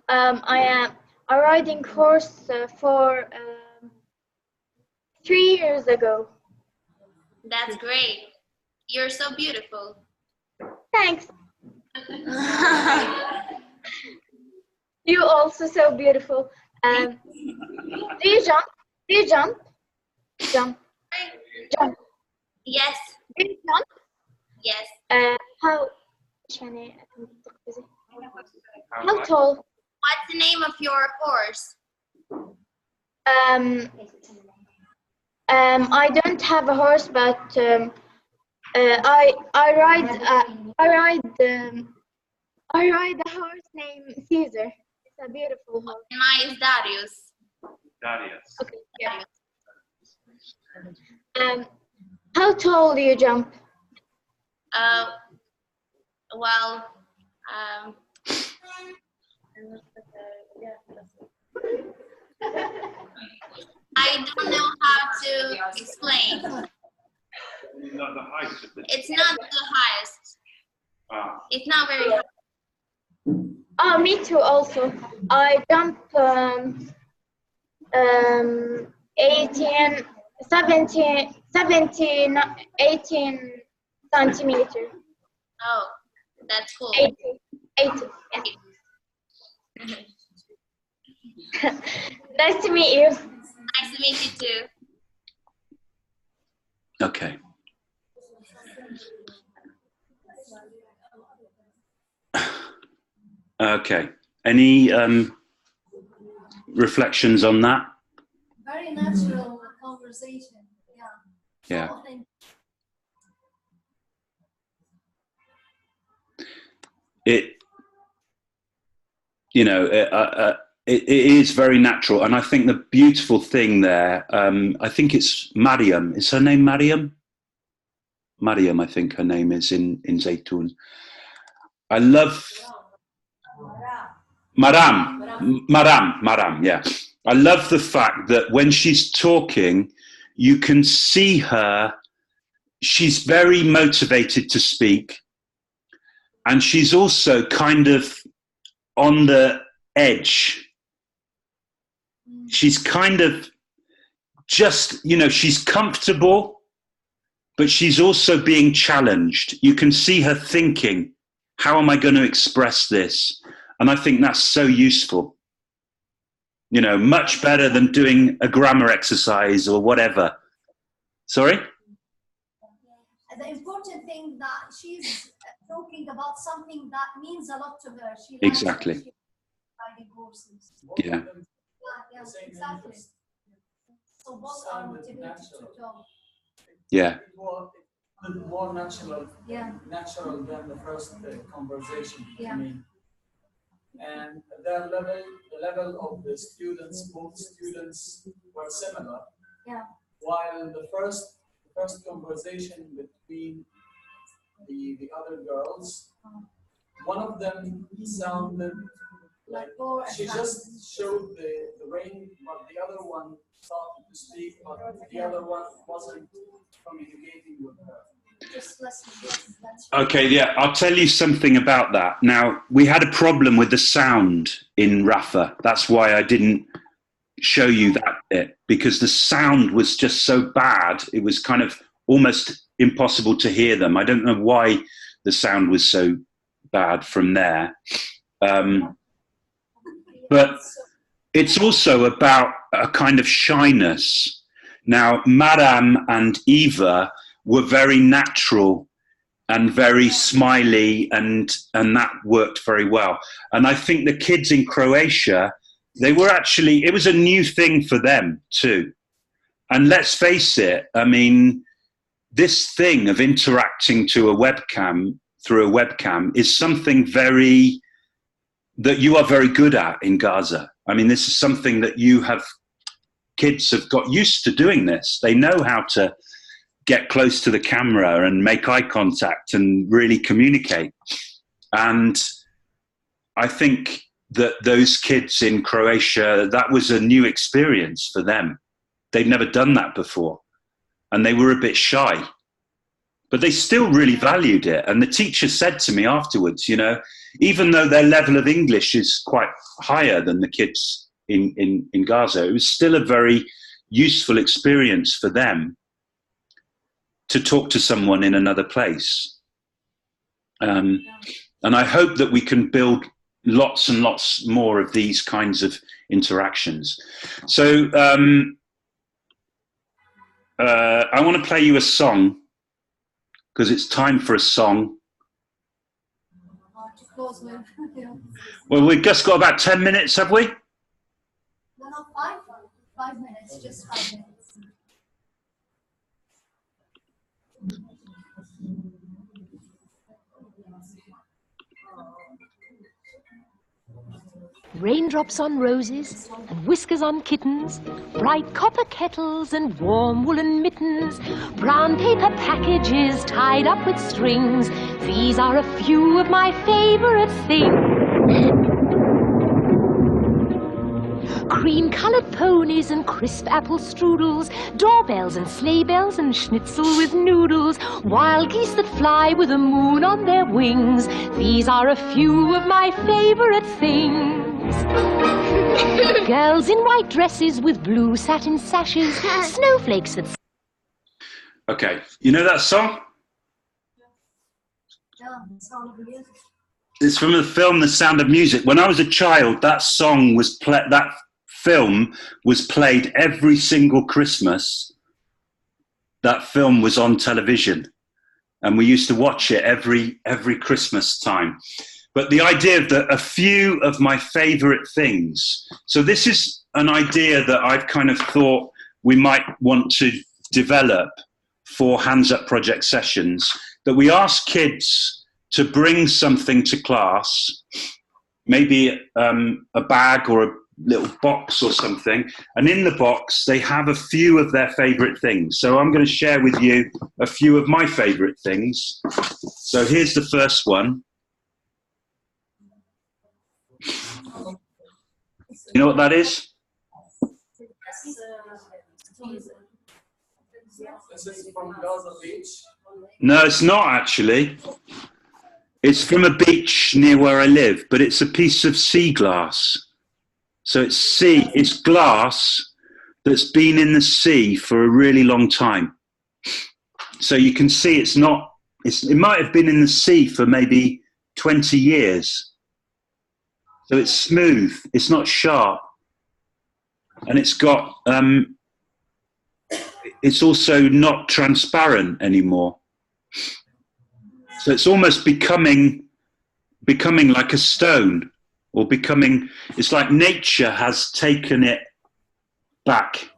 I am a riding horse for 3 years ago. That's great. You're so beautiful. Thanks. You also so beautiful. Do you jump? Do you jump? Jump. Jump. Yes. Do you jump? Yes. How tall? What's the name of your horse? I don't have a horse, but I ride a horse named Caesar. It's a beautiful horse. Mine is Darius. Darius. Okay. Yeah. How tall do you jump? Well, I don't know how to explain. Not the height of it. It's not the highest. Ah. It's not very high. Oh, me too. Also, I jump 18 centimeter. Oh, that's cool. 80. Yeah. Nice to meet you. Nice to meet you too. Okay. Okay. Any reflections on that? Very natural conversation. Yeah. Yeah. It is very natural, and I think the beautiful thing there, I think it's Miriam. Is her name Miriam? Miriam, I think her name is in Zaytun. I love Maram, yeah. I love the fact that when she's talking, you can see her. She's very motivated to speak, and she's also kind of on the edge. She's kind of just, she's comfortable, but she's also being challenged. You can see her thinking, how am I going to express this? And I think that's so useful. Much better than doing a grammar exercise or whatever. Sorry? The important thing that she's talking about something that means a lot to her. She Exactly. Riding horses. Yeah. Yes, exactly. So both are motivated to talk. Yeah. more natural, Yeah. natural than the first conversation. Yeah. I mean, and their level, the level of the students, both students were similar. Yeah. While the first conversation between the other girls, one of them sounded like she just showed the ring, but the other one started to speak, but the other one wasn't communicating with her. Just listen. Okay, yeah, I'll tell you something about that. Now, we had a problem with the sound in Rafa. That's why I didn't show you that bit, because the sound was just so bad. It was kind of almost impossible to hear them. I don't know why the sound was so bad from there. But it's also about a kind of shyness. Now, Miriam and Eva were very natural and very smiley, and that worked very well. And I think the kids in Croatia, they were actually, it was a new thing for them too. And let's face it, I mean, this thing of interacting to a webcam, through a webcam, is something that you are very good at in Gaza. I mean, this is something that kids have got used to doing this. They know how to get close to the camera and make eye contact and really communicate. And I think that those kids in Croatia, that was a new experience for them. They'd never done that before. And they were a bit shy. But they still really valued it. And the teacher said to me afterwards, you know, even though their level of English is quite higher than the kids in Gaza, it was still a very useful experience for them to talk to someone in another place. And I hope that we can build lots and lots more of these kinds of interactions. So I want to play you a song, because it's time for a song. Well, we've just got about 10 minutes, have we? No, 5 minutes, just 5 minutes. Raindrops on roses and whiskers on kittens, bright copper kettles and warm woolen mittens, brown paper packages tied up with strings. These are a few of my favorite things. Cream-colored ponies and crisp apple strudels, doorbells and sleigh bells and schnitzel with noodles, wild geese that fly with the moon on their wings. These are a few of my favorite things. Girls in white dresses with blue satin sashes, snowflakes that... Okay, you know that song? Yeah, Sound of Music. It's from the film The Sound of Music. When I was a child, that song was that film was played every single Christmas. That film was on television, and we used to watch it every Christmas time. But the idea of a few of my favorite things. So this is an idea that I've kind of thought we might want to develop for Hands Up Project sessions, that we ask kids to bring something to class, maybe a bag or a little box or something, and in the box they have a few of their favorite things. So I'm going to share with you a few of my favorite things. So here's the first one. You know what that is? This is from Gaza Beach. No, it's not actually. It's from a beach near where I live, but it's a piece of sea glass. So it's glass that's been in the sea for a really long time. So you can see it might have been in the sea for maybe 20 years. So it's smooth, it's not sharp. And it's got, it's also not transparent anymore. So it's almost becoming like a stone, or it's like nature has taken it back.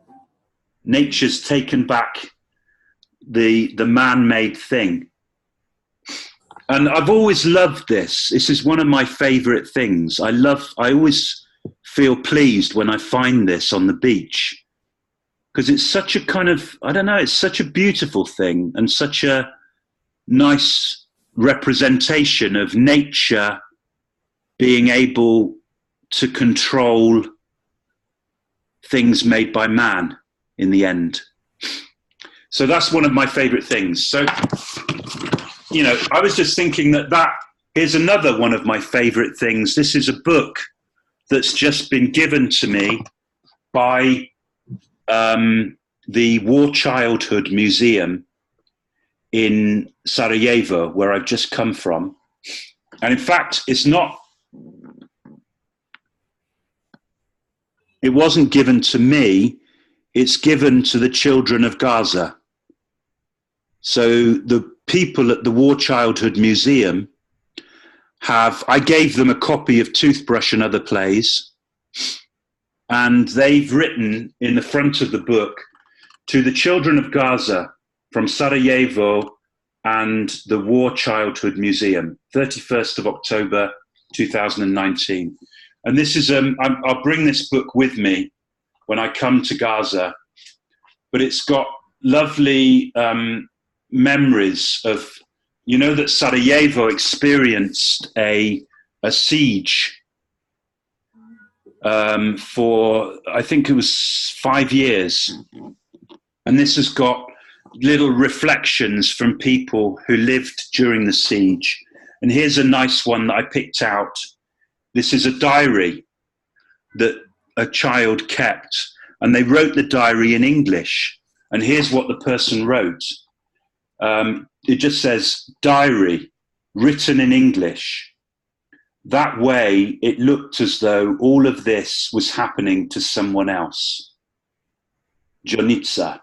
Nature's taken back the man-made thing. And I've always loved this. This is one of my favorite things. I always feel pleased when I find this on the beach, because it's such a kind of, I don't know, it's such a beautiful thing and such a nice representation of nature being able to control things made by man in the end. So that's one of my favorite things. So, you know, I was just thinking that here's another one of my favorite things. This is a book that's just been given to me by the War Childhood Museum in Sarajevo, where I've just come from. And in fact, it wasn't given to me, it's given to the children of Gaza. So the people at the War Childhood Museum I gave them a copy of Toothbrush and Other Plays, and they've written in the front of the book, to the children of Gaza from Sarajevo and the War Childhood Museum, 31st of October, 2019. And this is, I'll bring this book with me when I come to Gaza, but it's got lovely memories of, you know, that Sarajevo experienced a siege for, I think it was 5 years. And this has got little reflections from people who lived during the siege. And here's a nice one that I picked out. This is a diary that a child kept, and they wrote the diary in English. And here's what the person wrote. It just says, diary, written in English. That way, it looked as though all of this was happening to someone else. Jonica,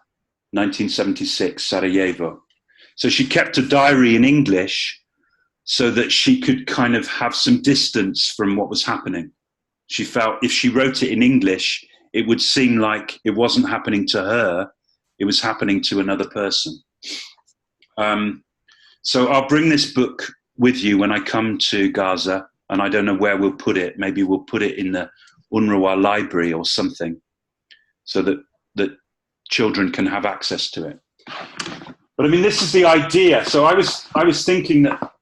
1976, Sarajevo. So she kept a diary in English so that she could kind of have some distance from what was happening. She felt if she wrote it in English, it would seem like it wasn't happening to her, it was happening to another person. So I'll bring this book with you when I come to Gaza, and I don't know where we'll put it. Maybe we'll put it in the UNRWA library or something, so that children can have access to it. But I mean, this is the idea. So I was thinking that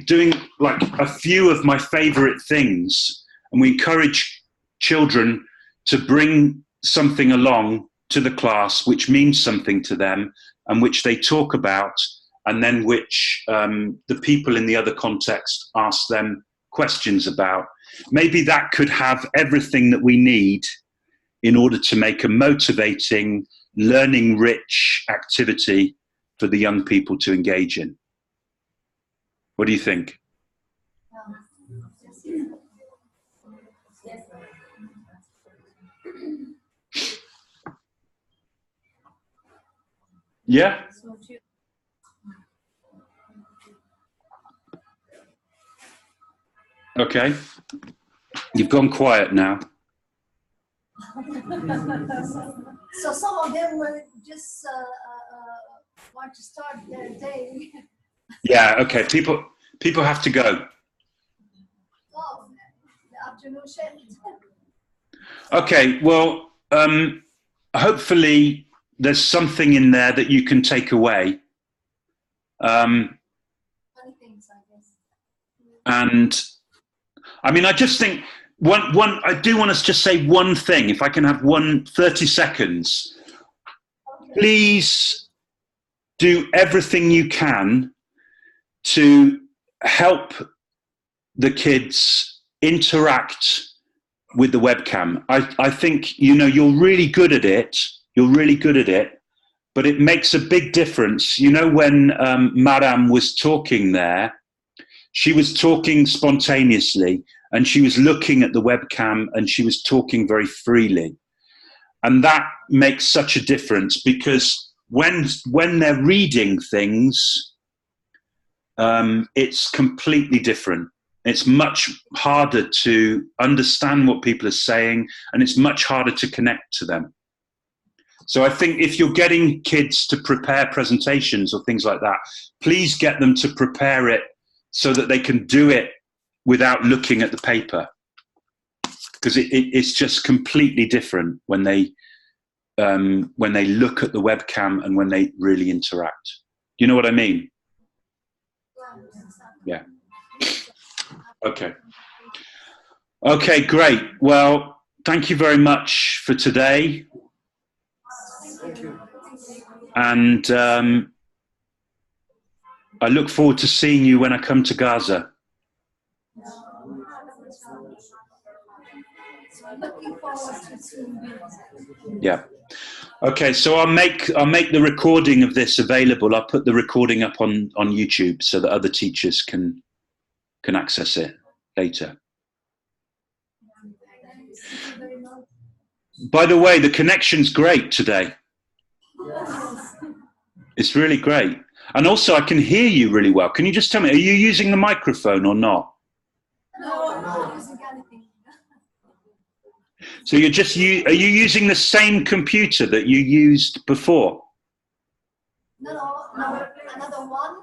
doing like a few of my favorite things, and we encourage children to bring something along to the class which means something to them and which they talk about, and then which the people in the other context ask them questions about. Maybe that could have everything that we need in order to make a motivating, learning-rich activity for the young people to engage in. What do you think? Yeah? Okay. You've gone quiet now. So some of them will just want to start their day. Yeah, okay. People have to go. Oh, the afternoon shift. Okay, well, hopefully there's something in there that you can take away. Funny things, I guess. And I mean, I just think I do want to just say one thing, if I can have 30 seconds. Okay. Please do everything you can to help the kids interact with the webcam. I think, you know, you're really good at it. You're really good at it, but it makes a big difference. You know, when Miriam was talking there, she was talking spontaneously and she was looking at the webcam and she was talking very freely. And that makes such a difference, because when they're reading things, it's completely different. It's much harder to understand what people are saying, and it's much harder to connect to them. So I think if you're getting kids to prepare presentations or things like that, please get them to prepare it so that they can do it without looking at the paper, because it's just completely different when they look at the webcam and when they really interact. You know what I mean? Yeah. Okay. Okay, great. Well, thank you very much for today. Thank you. And I look forward to seeing you when I come to Gaza. Yeah. Okay, so I'll make the recording of this available. I'll put the recording up on YouTube so that other teachers can access it later. By the way, the connection's great today. It's really great. And also I can hear you really well. Can you just tell me, are you using the microphone or not? No, I'm not using anything. So you're just, are you using the same computer that you used before? No, another one.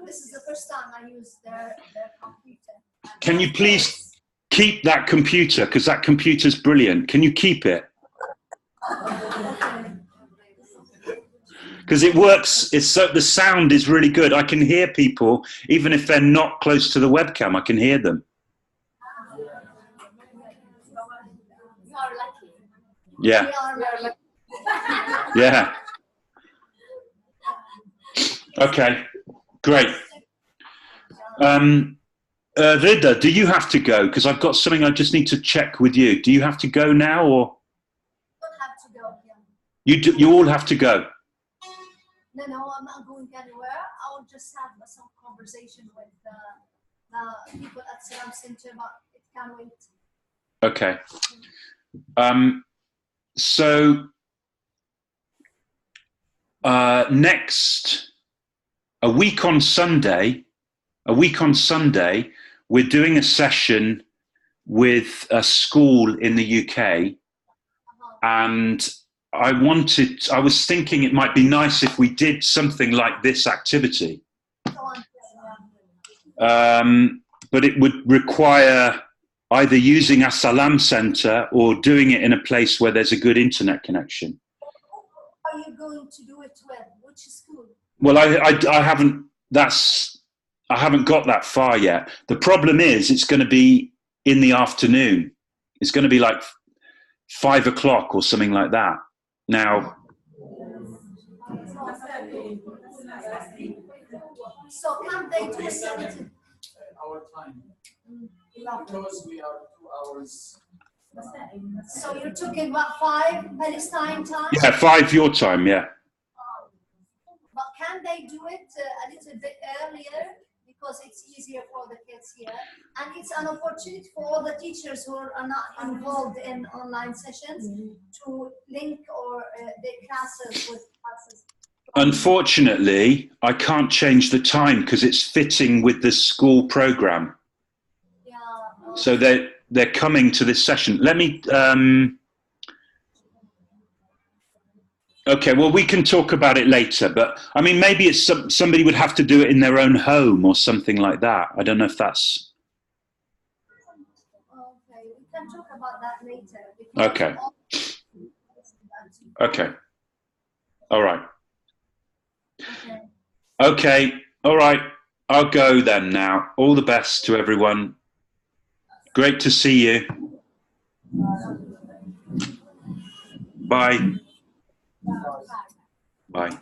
This is the first time I use their computer. Can you please keep that computer? Because that computer's brilliant. Can you keep it? Because it works, the sound is really good. I can hear people, even if they're not close to the webcam, I can hear them. Yeah. Yeah. Okay, great. Rida, do you have to go? Because I've got something I just need to check with you. Do you have to go now, or? I don't have to go, yeah. You all have to go? No, I'm not going anywhere. I will just have some conversation with the people at Salam Center, but it can wait. Okay. So a week on Sunday, we're doing a session with a school in the UK, and I was thinking it might be nice if we did something like this activity. But it would require either using a Salam Center or doing it in a place where there's a good internet connection. Are you going to do it with? Which school? Well, I haven't got that far yet. The problem is it's going to be in the afternoon. It's going to be like 5 o'clock or something like that. Now, so can they do it our time? Because we are 2 hours. So you're talking about 5 Palestine time? yeah, 5 your time, yeah. But can they do it a little bit earlier? Because it's easier for the kids here. And it's an opportunity for all the teachers who are not involved in online sessions to link or their classes with classes. Unfortunately, I can't change the time because it's fitting with the school program. Yeah. So they're coming to this session. Let me. Okay, well, we can talk about it later, but I mean, maybe it's somebody would have to do it in their own home or something like that. I don't know if that's. Okay, we can talk about that later. Okay. Okay. All right. Okay. All right. I'll go then now. All the best to everyone. Great to see you. Bye. Bye.